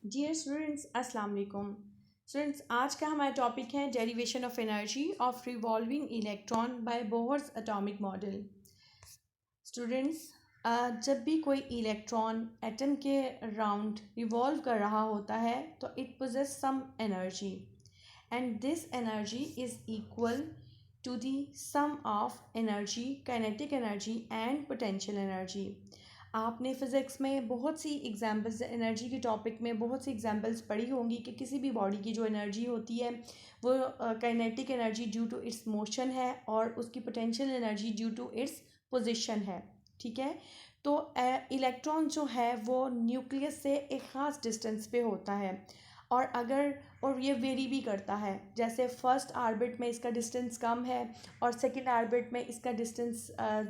Dear students, अस्सलाम वालेकुम। Students, आज का हमारा टॉपिक है derivation of energy of revolving electron by Bohr's atomic model. Students, जब भी कोई इलेक्ट्रॉन एटम के राउंड रिवॉल्व कर रहा होता है तो it possesses some energy and this energy is equal to the sum of energy, kinetic energy and potential energy. आपने फ़िज़िक्स में बहुत सी एग्जांपल्स, एनर्जी के टॉपिक में बहुत सी एग्जांपल्स पढ़ी होंगी कि किसी भी बॉडी की जो एनर्जी होती है वो kinetic energy due to its motion है और उसकी potential energy due to its position है। ठीक है, तो इलेक्ट्रॉन जो है वो न्यूक्लियस से एक ख़ास डिस्टेंस पे होता है और ये वेरी भी करता है। जैसे फर्स्ट आर्बिट में इसका डिस्टेंस कम है और सेकंड आर्बिट में इसका डिस्टेंस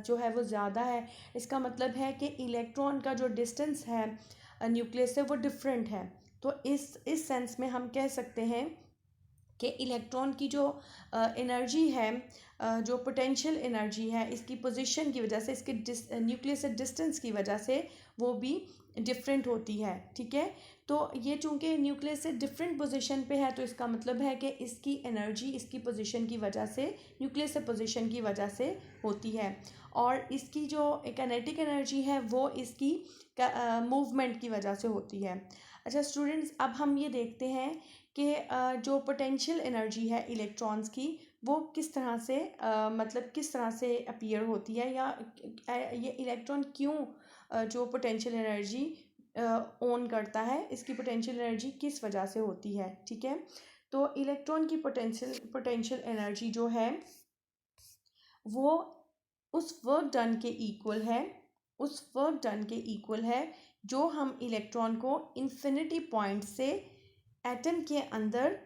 जो है वो ज़्यादा है। इसका मतलब है कि इलेक्ट्रॉन का जो डिस्टेंस है न्यूक्लियस से वो डिफरेंट है। तो इस सेंस में हम कह सकते हैं कि इलेक्ट्रॉन की जो एनर्जी है, जो पोटेंशियल एनर्जी है, इसकी पोजीशन की वजह से, इसके न्यूक्लियस से डिस्टेंस की वजह से वो भी डिफरेंट होती है। ठीक है, तो ये चूंकि न्यूक्लियस से डिफरेंट पोजीशन पे है तो इसका मतलब है कि इसकी एनर्जी इसकी पोजीशन की वजह से, न्यूक्लियस से पोजीशन की वजह से होती है। और इसकी जो काइनेटिक एनर्जी है वो इसकी मूवमेंट की वजह से होती है। अच्छा स्टूडेंट्स, अब हम ये देखते हैं कि जो पोटेंशियल एनर्जी है इलेक्ट्रॉन्स की वो किस तरह से मतलब किस तरह से अपीयर होती है, या ये इलेक्ट्रॉन क्यों जो पोटेंशियल एनर्जी ओन करता है, इसकी पोटेंशियल एनर्जी किस वजह से होती है। ठीक है, तो इलेक्ट्रॉन की पोटेंशियल एनर्जी जो है वो उस वर्क डन के इक्वल है, जो हम इलेक्ट्रॉन को इन्फिनिटी पॉइंट से एटम के अंदर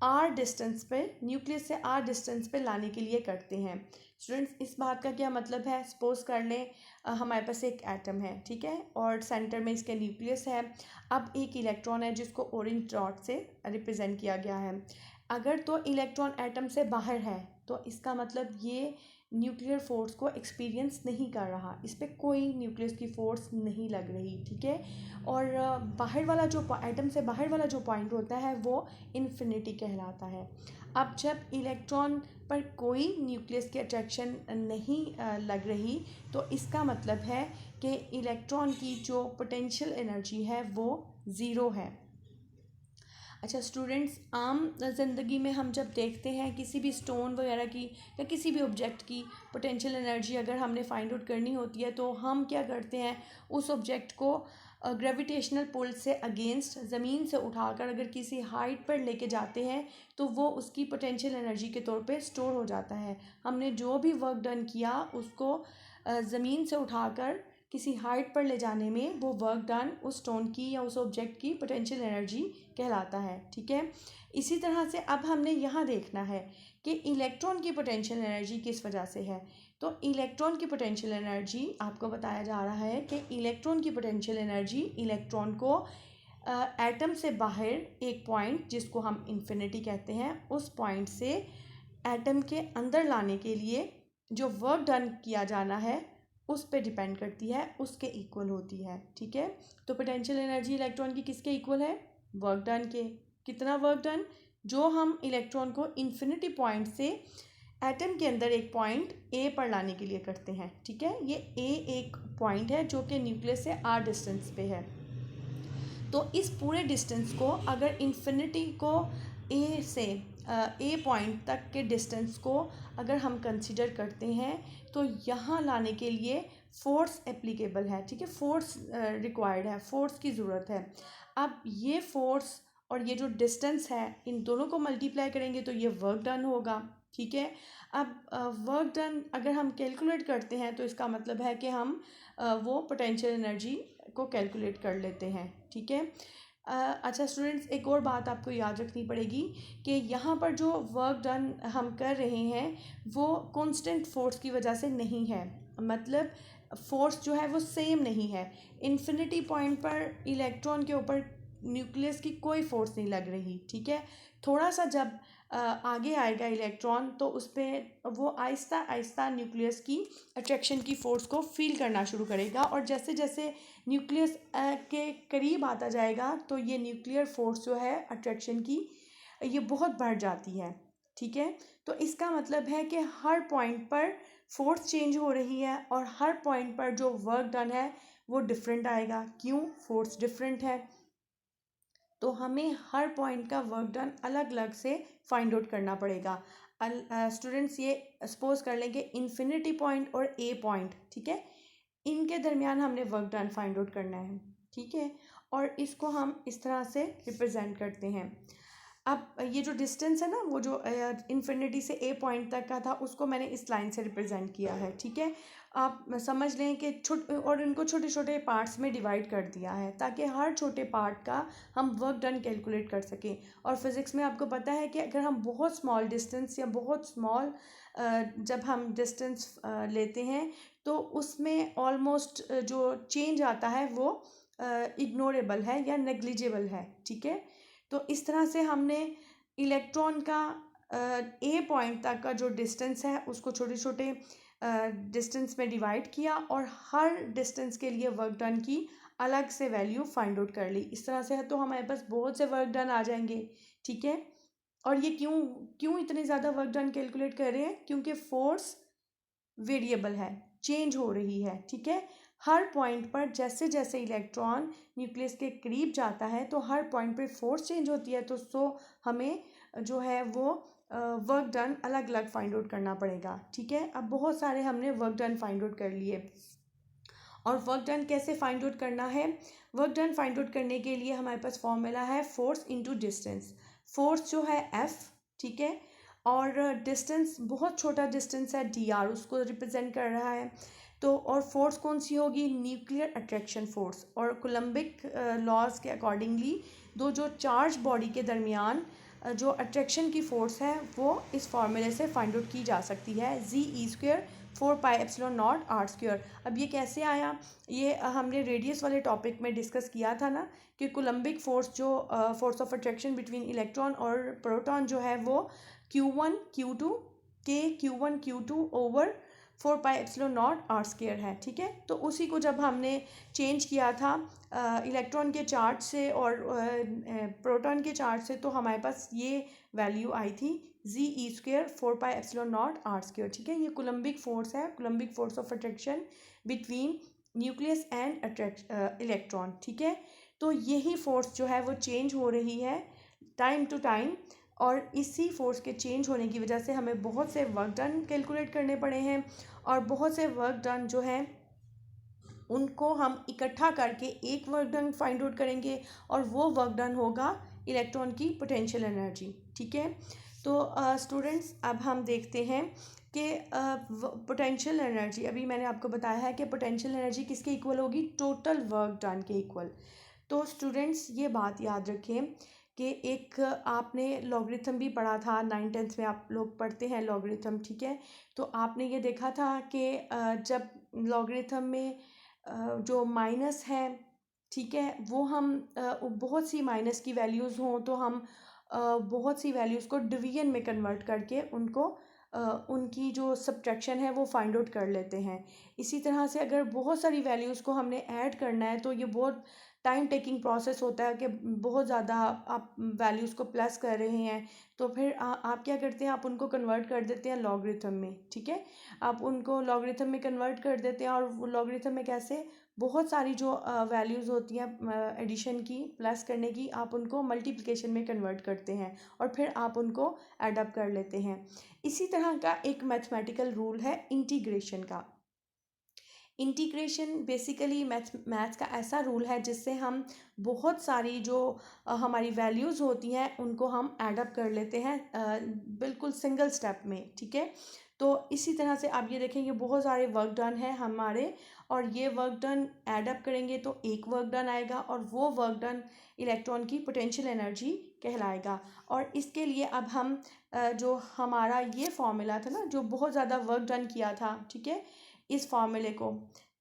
आर डिस्टेंस पे, न्यूक्लियस से आर डिस्टेंस पे लाने के लिए करते हैं। स्टूडेंट्स, इस बात का क्या मतलब है? सपोज कर लें हमारे पास एक एटम है, ठीक है, और सेंटर में इसके न्यूक्लियस है। अब एक इलेक्ट्रॉन है जिसको ऑरेंज डॉट से रिप्रेजेंट किया गया है। अगर तो इलेक्ट्रॉन एटम से बाहर है तो इसका मतलब ये न्यूक्लियर फोर्स को एक्सपीरियंस नहीं कर रहा, इस पर कोई न्यूक्लियस की फोर्स नहीं लग रही। ठीक है, और बाहर वाला जो एटम से बाहर वाला जो पॉइंट होता है वो इन्फिनिटी कहलाता है। अब जब इलेक्ट्रॉन पर कोई न्यूक्लियस की अट्रैक्शन नहीं लग रही तो इसका मतलब है कि इलेक्ट्रॉन की जो पोटेंशियल एनर्जी है वो ज़ीरो है। अच्छा स्टूडेंट्स, आम ज़िंदगी में हम जब देखते हैं किसी भी स्टोन वगैरह की या किसी भी ऑब्जेक्ट की पोटेंशियल एनर्जी अगर हमने फाइंड आउट करनी होती है तो हम क्या करते हैं, उस ऑब्जेक्ट को ग्रेविटेशनल पुल से अगेंस्ट ज़मीन से उठाकर अगर किसी हाइट पर लेके जाते हैं तो वो उसकी पोटेंशियल एनर्जी के तौर पे स्टोर हो जाता है। हमने जो भी वर्क डन किया उसको ज़मीन से उठाकर किसी हाइट पर ले जाने में वो वर्क डन उस स्टोन की या उस ऑब्जेक्ट की पोटेंशियल एनर्जी कहलाता है। ठीक है, इसी तरह से अब हमने यहाँ देखना है कि इलेक्ट्रॉन की पोटेंशियल एनर्जी किस वजह से है। तो इलेक्ट्रॉन की पोटेंशियल एनर्जी आपको बताया जा रहा है कि इलेक्ट्रॉन की पोटेंशियल एनर्जी इलेक्ट्रॉन को एटम से बाहर एक पॉइंट जिसको हम इन्फिनिटी कहते हैं उस पॉइंट से एटम के अंदर लाने के लिए जो वर्क डन किया जाना है उस पे डिपेंड करती है, उसके इक्वल होती है। ठीक है, तो पोटेंशियल एनर्जी इलेक्ट्रॉन की किसके इक्वल है? वर्क डन के। कितना वर्क डन? जो हम इलेक्ट्रॉन को इन्फिनिटी पॉइंट से एटम के अंदर एक पॉइंट ए पर लाने के लिए करते हैं। ठीक है, ये ए एक पॉइंट है जो कि न्यूक्लियस से आर डिस्टेंस पे है। तो इस पूरे डिस्टेंस को अगर इन्फिनिटी को ए से ए पॉइंट तक के डिस्टेंस को अगर हम कंसिडर करते हैं तो यहाँ लाने के लिए फोर्स एप्लीकेबल है। ठीक है, फोर्स रिक्वायर्ड है, फोर्स की ज़रूरत है। अब ये फोर्स और ये जो डिस्टेंस है इन दोनों को मल्टीप्लाई करेंगे तो ये वर्क डन होगा। ठीक है, अब वर्क डन अगर हम कैलकुलेट करते हैं तो इसका मतलब है कि हम वो पोटेंशियल एनर्जी को कैलकुलेट कर लेते हैं। ठीक है, अच्छा स्टूडेंट्स, एक और बात आपको याद रखनी पड़ेगी कि यहाँ पर जो वर्क डन हम कर रहे हैं वो कांस्टेंट फोर्स की वजह से नहीं है, मतलब फोर्स जो है वो सेम नहीं है। इन्फिनिटी पॉइंट पर इलेक्ट्रॉन के ऊपर न्यूक्लियस की कोई फोर्स नहीं लग रही, ठीक है। थोड़ा सा जब आगे आएगा इलेक्ट्रॉन तो उस पर वो आहिस्ता आहिस्ता न्यूक्लियस की अट्रैक्शन की फ़ोर्स को फील करना शुरू करेगा, और जैसे जैसे न्यूक्लियस के करीब आता जाएगा तो ये न्यूक्लियर फोर्स जो है अट्रैक्शन की, ये बहुत बढ़ जाती है, ठीक है। तो इसका मतलब है कि हर पॉइंट पर फोर्स चेंज हो रही है, और हर पॉइंट पर जो वर्क डन है वो डिफरेंट आएगा। क्यों? फोर्स डिफरेंट है, तो हमें हर पॉइंट का वर्क डन अलग अलग से फाइंड आउट करना पड़ेगा। स्टूडेंट्स, ये सपोज कर लें कि इन्फिनिटी पॉइंट और ए पॉइंट, ठीक है, इनके दरमियान हमने वर्क डन फाइंड आउट करना है, ठीक है। और इसको हम इस तरह से रिप्रेजेंट करते हैं। अब ये जो डिस्टेंस है ना, वो जो इन्फिनिटी से ए पॉइंट तक का था, उसको मैंने इस लाइन से रिप्रेजेंट किया है, ठीक है। आप समझ लें कि और इनको छोटे छोटे पार्ट्स में डिवाइड कर दिया है ताकि हर छोटे पार्ट का हम वर्क डन कैलकुलेट कर सकें। और फिज़िक्स में आपको पता है कि अगर हम बहुत स्मॉल डिस्टेंस या बहुत स्मॉल जब हम डिस्टेंस लेते हैं तो उसमें ऑलमोस्ट जो चेंज आता है वो इग्नोरेबल है या नेग्लिजिबल है, ठीक है। तो इस तरह से हमने इलेक्ट्रॉन का ए पॉइंट तक का जो डिस्टेंस है उसको छोटे छोटे डिस्टेंस में डिवाइड किया, और हर डिस्टेंस के लिए वर्क डन की अलग से वैल्यू फाइंड आउट कर ली। इस तरह से है तो हमारे पास बहुत से वर्क डन आ जाएंगे, ठीक है। और ये क्यों क्यों इतने ज़्यादा वर्क डन कैलकुलेट कर रहे हैं? क्योंकि फोर्स वेरिएबल है, चेंज हो रही है, ठीक है। हर पॉइंट पर जैसे जैसे इलेक्ट्रॉन न्यूक्लियस के करीब जाता है तो हर पॉइंट पे फोर्स चेंज होती है, तो हमें जो है वो वर्क डन अलग अलग फाइंड आउट करना पड़ेगा, ठीक है। अब बहुत सारे हमने वर्क डन फाइंड आउट कर लिए, और वर्क डन कैसे फाइंड आउट करना है? वर्क डन फाइंड आउट करने के लिए हमारे पास फॉर्मूला है फोर्स इंटू डिस्टेंस। फोर्स जो है एफ, ठीक है, और डिस्टेंस बहुत छोटा डिस्टेंस है डी आर, उसको रिप्रेजेंट कर रहा है। तो और फोर्स कौन सी होगी? Nuclear attraction force. और कोलम्बिक लॉज के अकॉर्डिंगली दो जो चार्ज बॉडी के दरमियान जो अट्रैक्शन की फ़ोर्स है वो इस फार्मूले से फाइंड आउट की जा सकती है, जी ई स्क्वेयर 4πε0 आर स्क्वेयर। अब ये कैसे आया? ये हमने रेडियस वाले टॉपिक में डिस्कस किया था ना कि कोलम्बिक फोर्स जो force of attraction between electron और प्रोटॉन जो है वो Q1 Q2 के Q1 Q2 over 4πε0 are square है, ठीक है। तो उसी को जब हमने चेंज किया था इलेक्ट्रॉन के चार्ज से और प्रोटॉन के चार्ज से, तो हमारे पास ये वैल्यू आई थी जी ई स्क्वेयर 4πε0 आर स्क्वेयर, ठीक है। ये कोलम्बिक फोर्स है, coulombic force of attraction between nucleus and electron, ठीक है। तो यही फोर्स जो है वो चेंज हो रही है टाइम टू टाइम, और इसी फोर्स के चेंज होने की वजह से हमें बहुत से वर्क डन कैलकुलेट करने पड़े हैं, और बहुत से वर्क डन जो हैं उनको हम इकट्ठा करके एक वर्क डन फाइंड आउट करेंगे, और वो वर्क डन होगा इलेक्ट्रॉन की पोटेंशियल एनर्जी, ठीक है। तो स्टूडेंट्स, अब हम देखते हैं कि पोटेंशियल एनर्जी, अभी मैंने आपको बताया है कि पोटेंशियल एनर्जी किसके इक्वल होगी? टोटल वर्क डन के इक्वल। तो स्टूडेंट्स, ये बात याद रखें कि एक आपने लॉगरिथम भी पढ़ा था, 9th-10th में आप लोग पढ़ते हैं लॉगरिथम, ठीक है। तो आपने ये देखा था कि जब लॉगरिथम में जो माइनस है, ठीक है, वो हम बहुत सी माइनस की वैल्यूज़ हों तो हम बहुत सी वैल्यूज़ को डिवीजन में कन्वर्ट करके उनको उनकी जो सब्ट्रैक्शन है वो फाइंड आउट कर लेते हैं। इसी तरह से अगर बहुत सारी वैल्यूज़ को हमने ऐड करना है तो ये बहुत टाइम टेकिंग प्रोसेस होता है कि बहुत ज़्यादा आप वैल्यूज़ को प्लस कर रहे हैं, तो फिर आप क्या करते हैं? आप उनको कन्वर्ट कर देते हैं लॉगरिथम में, ठीक है। आप उनको लॉगरिथम में कन्वर्ट कर देते हैं, और लॉगरिथम में कैसे बहुत सारी जो वैल्यूज़ होती हैं एडिशन की, प्लस करने की, आप उनको मल्टीप्लिकेशन में कन्वर्ट करते हैं, और फिर आप उनको एड अप कर लेते हैं। इसी तरह का एक मैथमेटिकल रूल है इंटीग्रेशन का। इंटीग्रेशन बेसिकली मैथ्स का ऐसा रूल है जिससे हम बहुत सारी जो हमारी वैल्यूज़ होती हैं उनको हम ऐड अप कर लेते हैं बिल्कुल सिंगल स्टेप में, ठीक है। तो इसी तरह से आप ये देखेंगे बहुत सारे वर्क डन है हमारे, और ये वर्क डन ऐड अप करेंगे तो एक वर्क डन आएगा, और वो वर्क डन इलेक्ट्रॉन की पोटेंशियल एनर्जी कहलाएगा। और इसके लिए अब हम जो हमारा ये फॉर्मूला था ना, जो बहुत ज़्यादा वर्क डन किया था, ठीक है, इस फार्मूले को,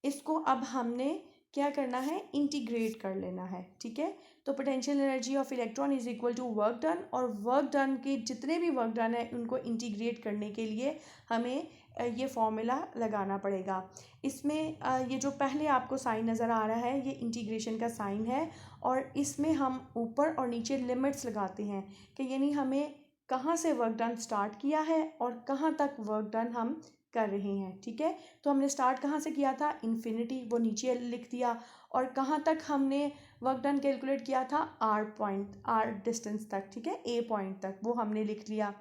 इसको अब हमने क्या करना है, इंटीग्रेट कर लेना है, ठीक है। तो potential energy of electron is equal to work done, और वर्क डन के जितने भी वर्क डन है उनको इंटीग्रेट करने के लिए हमें ये फॉर्मूला लगाना पड़ेगा। इसमें ये जो पहले आपको साइन नज़र आ रहा है ये इंटीग्रेशन का साइन है, और इसमें हम ऊपर और नीचे लिमिट्स लगाते हैं कि यानी हमें कहाँ से वर्क डन स्टार्ट किया है और कहाँ तक वर्क डन हम कर रहे हैं, ठीक है। तो हमने स्टार्ट कहाँ से किया था, इन्फिनिटी, वो नीचे लिख दिया, और कहाँ तक हमने वर्क डन कैलकुलेट किया था, आर पॉइंट, आर डिस्टेंस तक, ठीक है, ए पॉइंट तक वो हमने लिख लिया।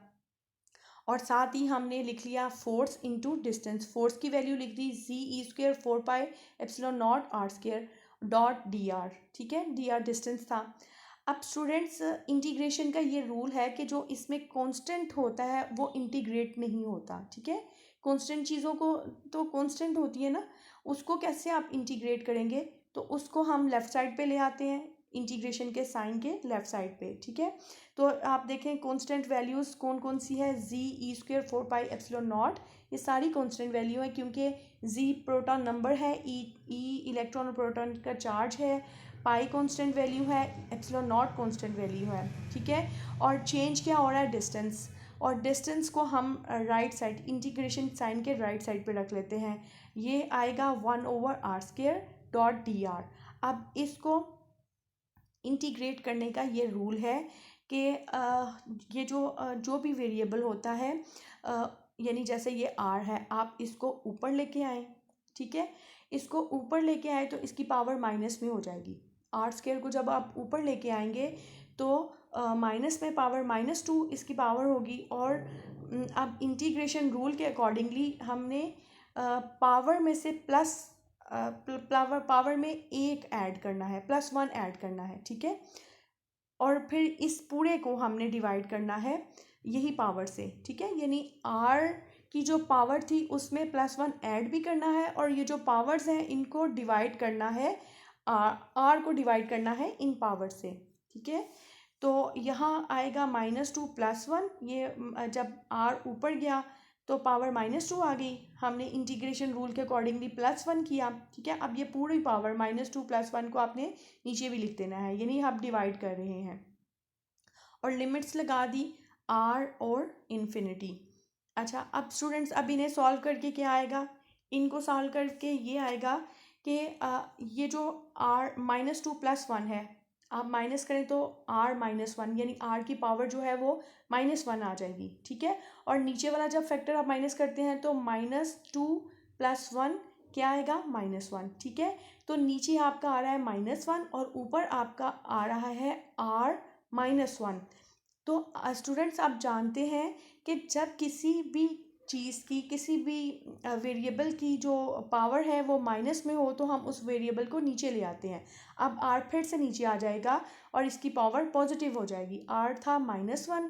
और साथ ही हमने लिख लिया फोर्स इनटू डिस्टेंस, फोर्स की वैल्यू लिख दी जी E² 4πε0 r² डॉट dr, ठीक है, dr डिस्टेंस था। अब स्टूडेंट्स इंटीग्रेशन का ये रूल है कि जो इसमें कांस्टेंट होता है वो इंटीग्रेट नहीं होता, ठीक है। कांस्टेंट चीज़ों को तो कांस्टेंट होती है ना, उसको कैसे आप इंटीग्रेट करेंगे, तो उसको हम लेफ़्ट साइड पे ले आते हैं, इंटीग्रेशन के साइन के लेफ़्ट साइड पे, ठीक है। तो आप देखें कांस्टेंट वैल्यूज़ कौन कौन सी है, जी E² 4πε0, ये सारी कांस्टेंट वैल्यू है, क्योंकि जी प्रोटॉन नंबर है, ई इलेक्ट्रॉन और प्रोटॉन का चार्ज है, पाई कांस्टेंट वैल्यू है, ε0 कांस्टेंट वैल्यू है, ठीक है। और चेंज क्या हो रहा है, डिस्टेंस, और डिस्टेंस को हम राइट साइड, इंटीग्रेशन साइन के राइट साइड पे रख लेते हैं, ये आएगा 1/r² डॉट dr। अब इसको इंटीग्रेट करने का ये रूल है कि ये जो भी वेरिएबल होता है, यानी जैसे ये r है, आप इसको ऊपर लेके आए, ठीक है, इसको ऊपर लेके आए तो इसकी पावर माइनस में हो जाएगी, r² को जब आप ऊपर लेके आएंगे तो माइनस में पावर -2 इसकी पावर होगी, और अब इंटीग्रेशन रूल के अकॉर्डिंगली हमने पावर में से पावर में एक ऐड करना है, +1 ऐड करना है, ठीक है। और फिर इस पूरे को हमने डिवाइड करना है यही पावर से, ठीक है, यानी r की जो पावर थी उसमें +1 ऐड भी करना है, और ये जो पावर्स हैं इनको डिवाइड करना है, r को डिवाइड करना है इन पावर से, ठीक है। तो यहाँ आएगा -2 +1, ये जब r ऊपर गया तो पावर -2 आ गई, हमने इंटीग्रेशन रूल के अकॉर्डिंगली +1 किया, ठीक है। अब ये पूरी पावर -2 +1 को आपने नीचे भी लिख देना है, यानी आप डिवाइड कर रहे हैं, और लिमिट्स लगा दी r और इन्फिनिटी। अच्छा, अब स्टूडेंट्स अब इन्हें सॉल्व करके क्या आएगा, इनको सॉल्व करके ये आएगा कि ये जो r -2 +1 है, आप माइनस करें तो r -1, यानी r की पावर जो है वो -1 आ जाएगी, ठीक है। और नीचे वाला जब फैक्टर आप माइनस करते हैं तो -2 +1 क्या आएगा, -1, ठीक है। तो नीचे आपका आ रहा है -1 और ऊपर आपका आ रहा है r -1। तो स्टूडेंट्स आप जानते हैं कि जब किसी भी चीज़ की, किसी भी वेरिएबल की जो पावर है वो माइनस में हो तो हम उस वेरिएबल को नीचे ले आते हैं। अब r फिर से नीचे आ जाएगा और इसकी पावर पॉजिटिव हो जाएगी, r था -1,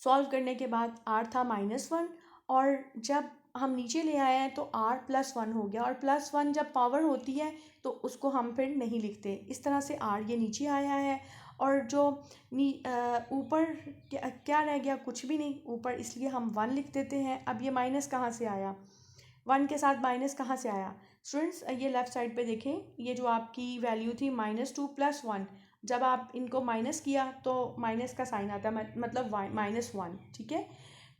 सॉल्व करने के बाद r था -1, और जब हम नीचे ले आए हैं तो r +1 हो गया, और +1 जब पावर होती है तो उसको हम फिर नहीं लिखते, इस तरह से r ये नीचे आया है। और जो ऊपर क्या रह गया, कुछ भी नहीं ऊपर, इसलिए हम 1 लिख देते हैं। अब ये माइनस कहाँ से आया, 1 के साथ माइनस कहाँ से आया स्टूडेंट्स, ये लेफ़्ट साइड पे देखें, ये जो आपकी वैल्यू थी -2 +1, जब आप इनको माइनस किया तो माइनस का साइन आता है, मतलब -1, ठीक है।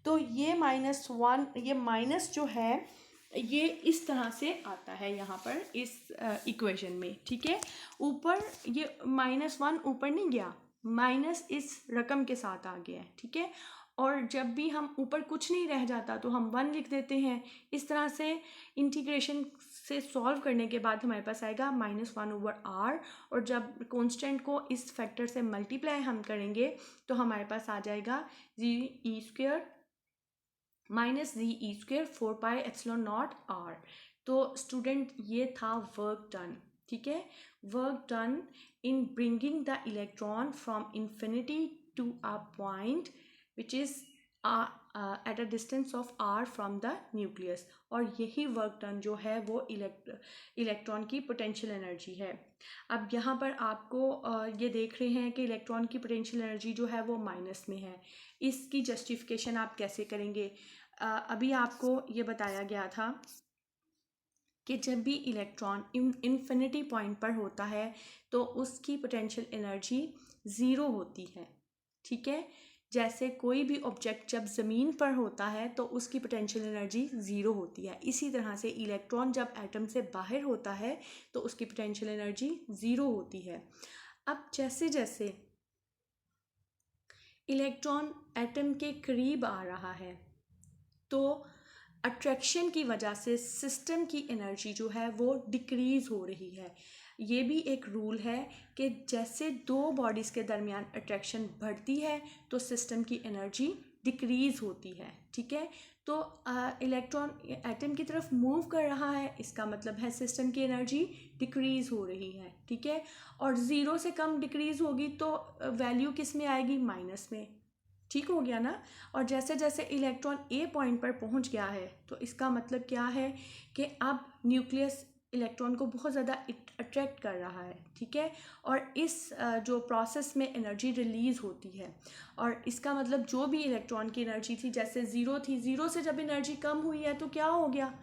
तो ये -1, ये माइनस जो है ये इस तरह से आता है यहाँ पर इस इक्वेशन में, ठीक है। ऊपर ये -1 ऊपर नहीं गया, माइनस इस रकम के साथ आ गया है, ठीक है। और जब भी हम ऊपर कुछ नहीं रह जाता तो हम 1 लिख देते हैं। इस तरह से इंटीग्रेशन से सॉल्व करने के बाद हमारे पास आएगा -1/r, और जब कांस्टेंट को इस फैक्टर से मल्टीप्लाई हम करेंगे तो हमारे पास आ जाएगा जी E² -4πε0r। तो स्टूडेंट ये था वर्क डन, ठीक है, work done in bringing the electron from infinity to a point which is at a distance of r from the nucleus. और यही वर्क डन जो है वो इलेक्ट्रॉन की पोटेंशियल एनर्जी है। अब यहाँ पर आपको ये देख रहे हैं कि इलेक्ट्रॉन की पोटेंशियल एनर्जी जो है वो माइनस में है, इसकी जस्टिफिकेशन आप कैसे करेंगे, अभी आपको ये बताया गया था कि जब भी इलेक्ट्रॉन इन्फिनिटी पॉइंट पर होता है तो उसकी पोटेंशियल एनर्जी ज़ीरो होती है। ठीक है, जैसे कोई भी ऑब्जेक्ट जब ज़मीन पर होता है तो उसकी पोटेंशियल एनर्जी ज़ीरो होती है, इसी तरह से इलेक्ट्रॉन जब एटम से बाहर होता है तो उसकी पोटेंशियल एनर्जी ज़ीरो होती है। अब जैसे जैसे इलेक्ट्रॉन एटम के करीब आ रहा है तो अट्रैक्शन की वजह से सिस्टम की एनर्जी जो है वो डिक्रीज़ हो रही है। ये भी एक रूल है कि जैसे दो बॉडीज़ के दरमियान अट्रैक्शन बढ़ती है तो सिस्टम की एनर्जी डिक्रीज़ होती है। ठीक है, तो इलेक्ट्रॉन एटम की तरफ मूव कर रहा है, इसका मतलब है सिस्टम की एनर्जी डिक्रीज़ हो रही है। ठीक है, और ज़ीरो से कम डिक्रीज़ होगी तो वैल्यू किस में आएगी? माइनस में। ठीक हो गया ना। और जैसे जैसे इलेक्ट्रॉन ए पॉइंट पर पहुंच गया है तो इसका मतलब क्या है कि अब न्यूक्लियस इलेक्ट्रॉन को बहुत ज़्यादा अट्रैक्ट कर रहा है। ठीक है, और इस जो प्रोसेस में एनर्जी रिलीज़ होती है, और इसका मतलब जो भी इलेक्ट्रॉन की एनर्जी थी, जैसे ज़ीरो थी, ज़ीरो से जब एनर्जी कम हुई है तो क्या हो गया?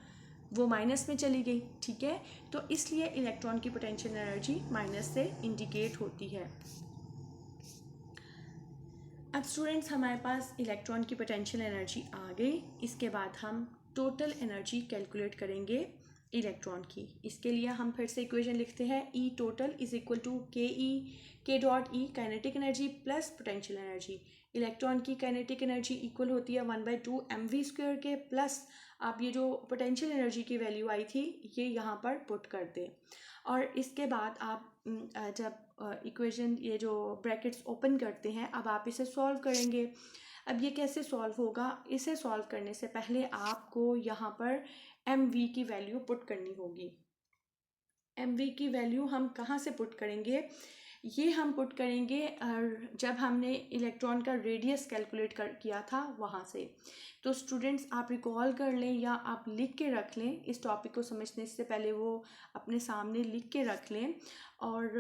वो माइनस में चली गई। ठीक है, तो इसलिए इलेक्ट्रॉन की पोटेंशियल एनर्जी माइनस से इंडिकेट होती है। अब स्टूडेंट्स, हमारे पास इलेक्ट्रॉन की पोटेंशियल एनर्जी आ गई। इसके बाद हम टोटल एनर्जी कैलकुलेट करेंगे इलेक्ट्रॉन की। इसके लिए हम फिर से इक्वेशन लिखते हैं, ई टोटल इज इक्वल टू के dot E kinetic energy plus potential energy. Electron की काइनेटिक एनर्जी इक्वल होती है 1/2 mv² के, प्लस आप ये जो पोटेंशियल एनर्जी की वैल्यू आई थी ये यहाँ पर पुट कर दें। और इसके बाद आप जब इक्वेशन ये जो ब्रैकेट्स ओपन करते हैं, अब आप इसे सॉल्व करेंगे। अब ये कैसे सॉल्व होगा? इसे सॉल्व करने से पहले आपको यहाँ पर mv की वैल्यू पुट करनी होगी। mv की वैल्यू हम कहाँ से पुट करेंगे? ये हम पुट करेंगे जब हमने इलेक्ट्रॉन का रेडियस कैलकुलेट किया था वहाँ से। तो स्टूडेंट्स, आप रिकॉल कर लें या आप लिख के रख लें, इस टॉपिक को समझने से पहले वो अपने सामने लिख के रख लें। और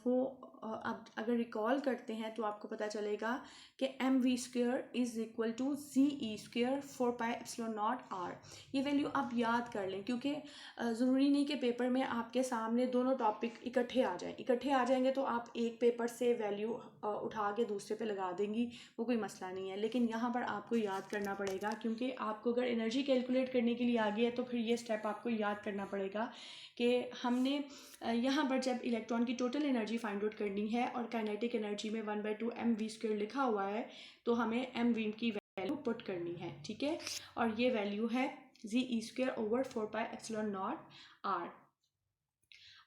वो अब अगर रिकॉल करते हैं तो आपको पता चलेगा कि mv² is equal to ze² 4πε0r। ये वैल्यू आप याद कर लें, क्योंकि ज़रूरी नहीं कि पेपर में आपके सामने दोनों टॉपिक इकट्ठे आ जाएं। इकट्ठे आ जाएंगे तो आप एक पेपर से वैल्यू उठा के दूसरे पे लगा देंगी, वो कोई मसला नहीं है। लेकिन यहाँ पर आपको याद करना पड़ेगा, क्योंकि आपको अगर एनर्जी कैलकुलेट करने के लिए आ गया है तो फिर ये स्टेप आपको याद करना पड़ेगा कि हमने यहाँ पर जब इलेक्ट्रॉन की टोटल एनर्जी फाइंड आउट करनी है और काइनेटिक एनर्जी में 1/2 mv² लिखा हुआ है, तो हमें mv की वैल्यू पुट करनी है। ठीक है, और ये वैल्यू है ze² ओवर 4πε0r।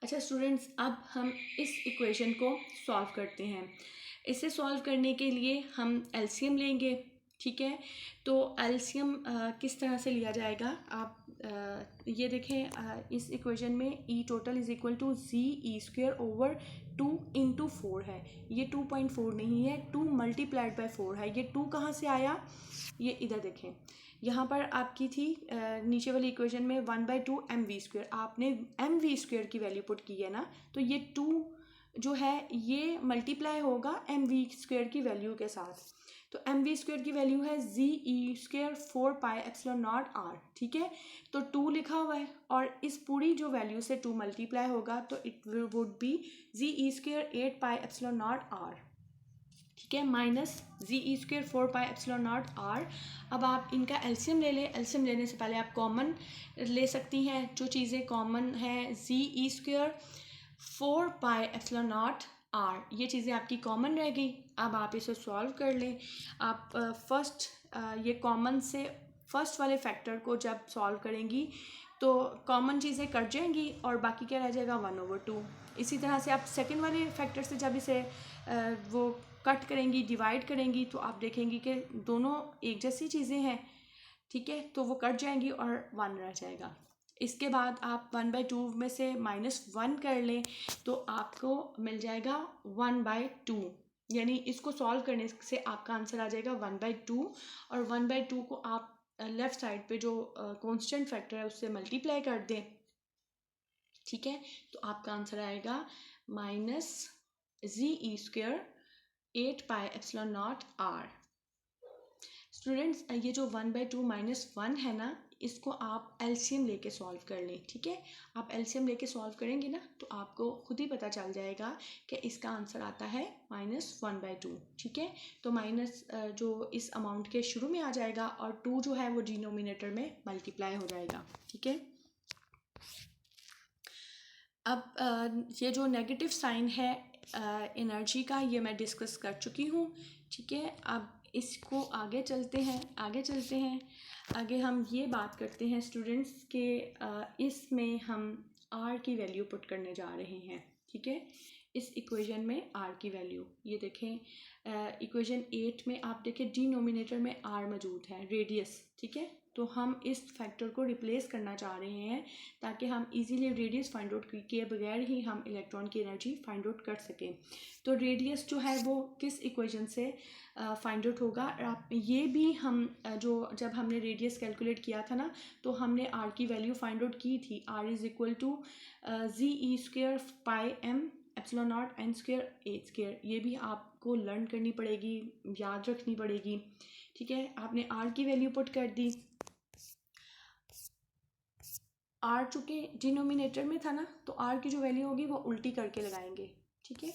अच्छा स्टूडेंट्स, अब हम इस इक्वेशन को सॉल्व करते हैं। इसे सॉल्व करने के लिए हम एलसीएम लेंगे। ठीक है, तो एलसीएम किस तरह से लिया जाएगा? आप ये देखें, इस इक्वेशन में E total is equal to ze² over 2 into 4 है। ये 2.4 नहीं है, 2 मल्टीप्लाइड बाय 4 है। ये 2 कहाँ से आया? ये इधर देखें, यहाँ पर आपकी थी नीचे वाली इक्वेशन में 1/2 mv²। आपने mv² की वैल्यू पुट की है ना, तो ये 2 जो है ये मल्टीप्लाई होगा mv² की वैल्यू के साथ। तो mv² की वैल्यू है ze² 4πε0r। ठीक है, तो 2 लिखा हुआ है और इस पूरी जो वैल्यू से 2 मल्टीप्लाई होगा तो it would be ze² 8πε0r। ठीक है, माइनस ze² 4πε0r। अब आप इनका एलसीएम ले लें। एलसीएम लेने से पहले आप कॉमन ले सकती हैं। जो चीज़ें कॉमन हैं, ze² 4πε0r, ये चीज़ें आपकी कॉमन रह गई। अब आप इसे सॉल्व कर लें। आप ये कॉमन से फर्स्ट वाले फैक्टर को जब सॉल्व करेंगी तो कॉमन चीज़ें कट जाएंगी और बाकी क्या रह जाएगा? 1/2। इसी तरह से आप सेकंड वाले फैक्टर से जब इसे वो कट करेंगी, डिवाइड करेंगी, तो आप देखेंगी कि दोनों एक जैसी चीज़ें हैं। ठीक है, तो वो कट जाएंगी और 1 रह जाएगा। इसके बाद आप 1/2 में से -1 कर लें तो आपको मिल जाएगा 1/2। यानी इसको सॉल्व करने से आपका आंसर आ जाएगा 1/2। और 1/2 को आप लेफ़्ट साइड पे जो कांस्टेंट फैक्टर है उससे मल्टीप्लाई कर दें। ठीक है, तो आपका आंसर आएगा -ze² 8πε0r। स्टूडेंट्स, ये जो 1/2 -1 है ना, इसको आप एलसीएम लेके सॉल्व कर लें, ठीक है। आप एलसीएम लेके सॉल्व करेंगे ना तो आपको खुद ही पता चल जाएगा कि इसका आंसर आता है -1/2, ठीक है। तो माइनस जो इस अमाउंट के शुरू में आ जाएगा और 2 जो है वो डिनोमिनेटर में मल्टीप्लाई हो जाएगा, ठीक है। अब ये जो नेगेटिव साइन है एनर्जी का, ये मैं डिस्कस कर चुकी हूँ, ठीक है। अब इसको आगे चलते हैं। आगे हम ये बात करते हैं स्टूडेंट्स के इसमें हम आर की वैल्यू पुट करने जा रहे हैं, ठीक है। इस इक्वेशन में आर की वैल्यू ये देखें, इक्वेशन 8 में आप देखें डिनोमिनेटर में आर मौजूद है, रेडियस, ठीक है। तो हम इस फैक्टर को रिप्लेस करना चाह रहे हैं ताकि हम इजीली रेडियस फाइंड आउट किए बगैर ही हम इलेक्ट्रॉन की एनर्जी फाइंड आउट कर सकें। तो रेडियस जो है वो किस इक्वेशन से फाइंड आउट होगा, आप ये भी हम जो जब हमने रेडियस कैलकुलेट किया था ना तो हमने आर की वैल्यू फाइंड आउट की थी। R is equal to ZE² pi m epsilon naught n square h square. ये भी आपको लर्न करनी पड़ेगी, याद रखनी पड़ेगी, ठीक है। आपने आर की वैल्यू पुट कर दी, आर चूँकि डिनोमिनेटर में था ना तो आर की जो वैल्यू होगी वो उल्टी करके लगाएंगे, ठीक है।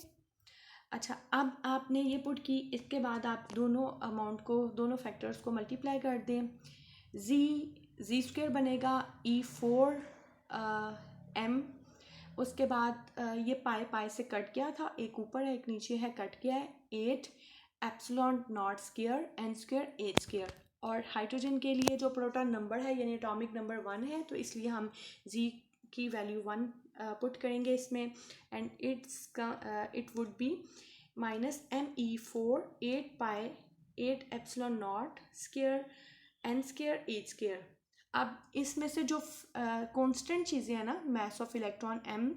अच्छा, अब आपने ये पुट की, इसके बाद आप दोनों अमाउंट को, दोनों फैक्टर्स को मल्टीप्लाई कर दें। Z² बनेगा E4 m, उसके बाद ये पाई से कट गया था, एक ऊपर है एक नीचे है, कट गया है 8 epsilon not square n square h square. और हाइड्रोजन के लिए जो प्रोटॉन नंबर है यानी एटॉमिक नंबर 1 है तो इसलिए हम Z की वैल्यू 1 पुट करेंगे इसमें, and it would be -me4 8 pi 8 epsilon not square n square h square. अब इसमें से जो कांस्टेंट चीज़ें हैं ना, mass of electron m,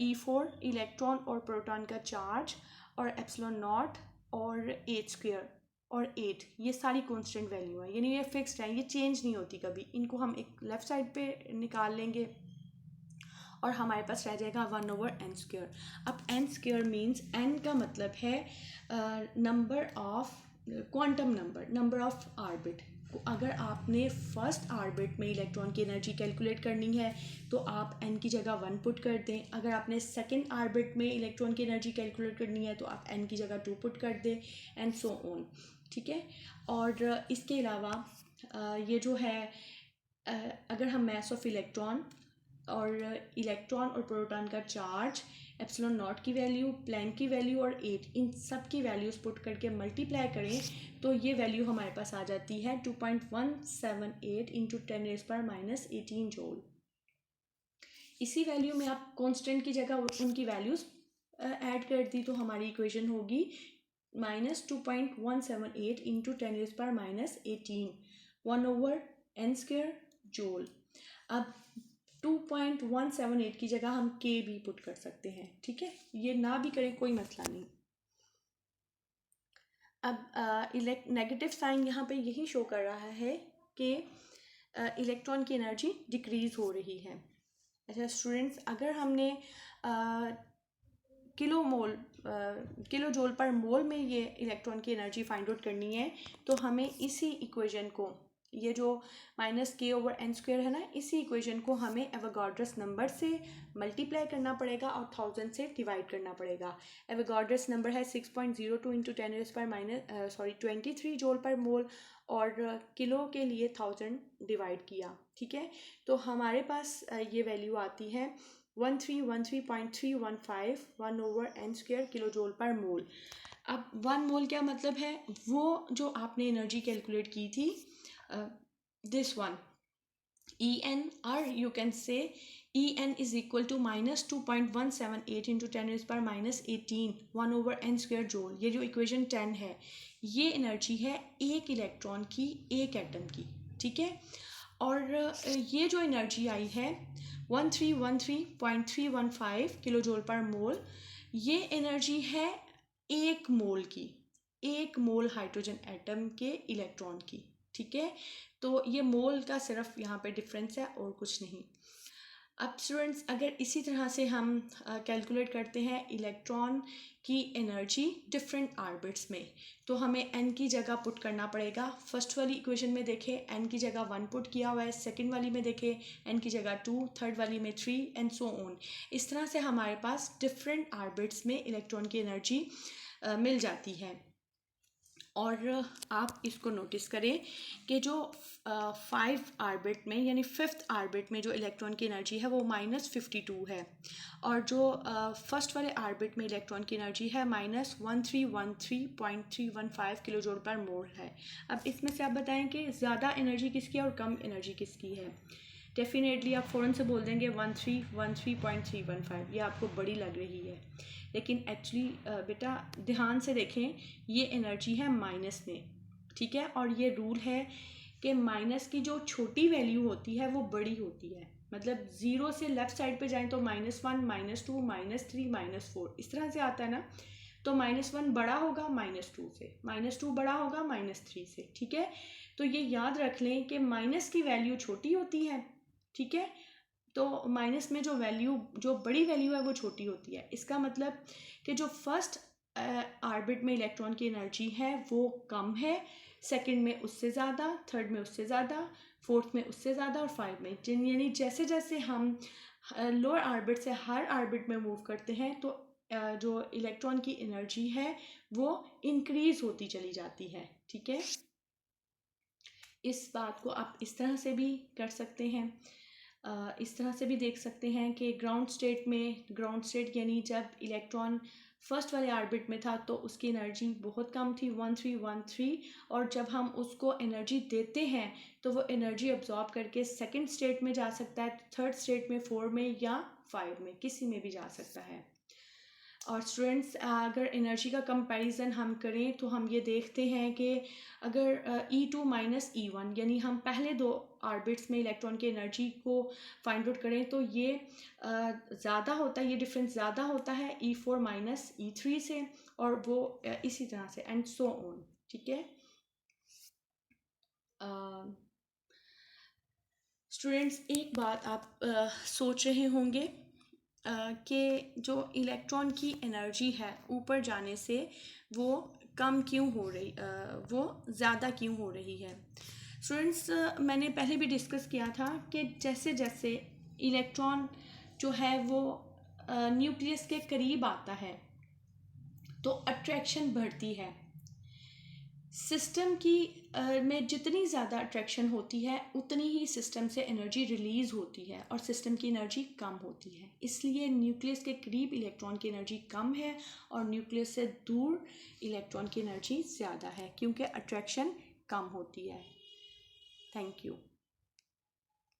E4 electron और प्रोटॉन का चार्ज, और एप्सिलॉन नॉट और h स्क्वायर और 8, ये सारी कांस्टेंट वैल्यू है, यानी ये फिक्स्ड है, ये चेंज नहीं होती कभी। इनको हम एक लेफ़्ट साइड पे निकाल लेंगे और हमारे पास रह जाएगा 1/n²। अब n² मीन्स n का मतलब है number of quantum number of orbit. अगर आपने फर्स्ट आर्बिट में इलेक्ट्रॉन की एनर्जी कैलकुलेट करनी है तो आप n की जगह 1 पुट कर दें। अगर आपने सेकेंड आर्बिट में इलेक्ट्रॉन की एनर्जी कैलकुलेट करनी है तो आप n की जगह 2 पुट कर दें, एंड सो ऑन, ठीक है। और इसके अलावा ये जो है अगर हम मास ऑफ इलेक्ट्रॉन और प्रोटॉन का चार्ज, एप्सिलॉन नॉट की वैल्यू, प्लैंक की वैल्यू और 8, इन सब की वैल्यूज़ पुट करके मल्टीप्लाई करें तो ये वैल्यू हमारे पास आ जाती है 2.178 इंटू 10⁻⁻18 जूल। इसी वैल्यू में आप कांस्टेंट की जगह उनकी वैल्यूज़ ऐड कर दी तो हमारी इक्वेशन होगी -2.178 इंटू 10⁻⁻18 1/n² जूल। अब 2.178 की जगह हम के भी पुट कर सकते हैं, ठीक है। ये ना भी करें कोई मसला नहीं। अब नेगेटिव साइन यहाँ पे यही शो कर रहा है कि इलेक्ट्रॉन की एनर्जी डिक्रीज़ हो रही है। अच्छा स्टूडेंट्स, अगर हमने किलो जूल पर मोल में ये इलेक्ट्रॉन की एनर्जी फाइंड आउट करनी है तो हमें इसी इक्वेशन को, ये जो -k/n² है ना, इसी इक्वेशन को हमें एवोगाड्रस नंबर से मल्टीप्लाई करना पड़ेगा और 1000 से डिवाइड करना पड़ेगा। एवोगाड्रस नंबर है 6.02 इंटू 10⁻23 जूल पर मोल, और किलो के लिए 1000 डिवाइड किया, ठीक है। तो हमारे पास ये वैल्यू आती है 1313.315 1/n² किलो जूल पर मोल। अब 1 मोल क्या मतलब है, वो जो आपने एनर्जी कैलकुलेट की थी, this one En, or you can say En is equal to -2.178 into 10⁻⁻18 1/n² joule. ये जो इक्वेशन 10 है ये एनर्जी है एक इलेक्ट्रॉन की एक एटम की, ठीक है। और ये जो एनर्जी आई है 1313.315 किलो जूल पर मोल, ये एनर्जी है एक मोल की, एक मोल हाइड्रोजन एटम के इलेक्ट्रॉन की, ठीक है। तो ये मोल का सिर्फ यहाँ पे डिफरेंस है और कुछ नहीं। अब स्टूडेंट्स अगर इसी तरह से हम कैलकुलेट करते हैं इलेक्ट्रॉन की एनर्जी डिफरेंट ऑर्बिट्स में, तो हमें n की जगह पुट करना पड़ेगा। फर्स्ट वाली इक्वेशन में देखें n की जगह 1 पुट किया हुआ है, सेकंड वाली में देखें n की जगह 2, थर्ड वाली में 3 एंड सो ऑन। इस तरह से हमारे पास डिफरेंट ऑर्बिट्स में इलेक्ट्रॉन की एनर्जी मिल जाती है। और आप इसको नोटिस करें कि जो 5 ऑर्बिट में यानी 5th ऑर्बिट में जो इलेक्ट्रॉन की एनर्जी है वो -52 है, और जो फर्स्ट वाले ऑर्बिट में इलेक्ट्रॉन की एनर्जी है -1313.315 किलो जूल पर मोल है। अब इसमें से आप बताएं कि ज़्यादा एनर्जी किसकी है और कम एनर्जी किसकी है। डेफिनेटली आप फ़ौरन से बोल देंगे 1313.315, ये आपको बड़ी लग रही है, लेकिन एक्चुअली बेटा ध्यान से देखें, ये एनर्जी है माइनस में, ठीक है। और ये रूल है कि माइनस की जो छोटी वैल्यू होती है वो बड़ी होती है, मतलब 0 से लेफ्ट साइड पे जाएं तो -1, -2, -3, -4 इस तरह से आता है ना, तो -1 बड़ा होगा -2 से, -2 बड़ा होगा -3 से, ठीक है। तो ये याद रख लें कि माइनस की वैल्यू छोटी होती है, ठीक है, तो माइनस में जो वैल्यू, जो बड़ी वैल्यू है वो छोटी होती है। इसका मतलब कि जो फर्स्ट ऑर्बिट में इलेक्ट्रॉन की एनर्जी है वो कम है, सेकंड में उससे ज़्यादा, थर्ड में उससे ज़्यादा, फोर्थ में उससे ज़्यादा और 5 में, यानी जैसे जैसे हम लोअर ऑर्बिट से हायर ऑर्बिट में मूव करते हैं तो जो इलेक्ट्रॉन की एनर्जी है वो इंक्रीज होती चली जाती है, ठीक है। इस बात को आप इस तरह से भी कर सकते हैं, इस तरह से भी देख सकते हैं कि ग्राउंड स्टेट यानी जब इलेक्ट्रॉन फर्स्ट वाले ऑर्बिट में था तो उसकी एनर्जी बहुत कम थी 1313, और जब हम उसको एनर्जी देते हैं तो वो एनर्जी अब्जॉर्ब करके सेकंड स्टेट में जा सकता है, थर्ड स्टेट में, 4 में या 5 में, किसी में भी जा सकता है। और स्टूडेंट्स अगर एनर्जी का कंपैरिजन हम करें तो हम ये देखते हैं कि अगर E2 माइनस E1 यानी हम पहले 2 ऑर्बिट्स में इलेक्ट्रॉन की एनर्जी को फाइंड आउट करें तो ये ज़्यादा होता है, ये डिफरेंस ज़्यादा होता है E4 माइनस E3 से, और वो इसी तरह से एंड सो ऑन, ठीक है। स्टूडेंट्स एक बात आप सोच रहे होंगे कि जो इलेक्ट्रॉन की एनर्जी है ऊपर जाने से वो कम क्यों हो रही, वो ज़्यादा क्यों हो रही है। स्टूडेंट्स मैंने पहले भी डिस्कस किया था कि जैसे जैसे इलेक्ट्रॉन जो है वो न्यूक्लियस के करीब आता है तो अट्रैक्शन बढ़ती है। सिस्टम की में जितनी ज़्यादा अट्रैक्शन होती है उतनी ही सिस्टम से एनर्जी रिलीज़ होती है और सिस्टम की एनर्जी कम होती है। इसलिए न्यूक्लियस के करीब इलेक्ट्रॉन की एनर्जी कम है और न्यूक्लियस से दूर इलेक्ट्रॉन की एनर्जी ज़्यादा है, क्योंकि अट्रैक्शन कम होती है। Thank you.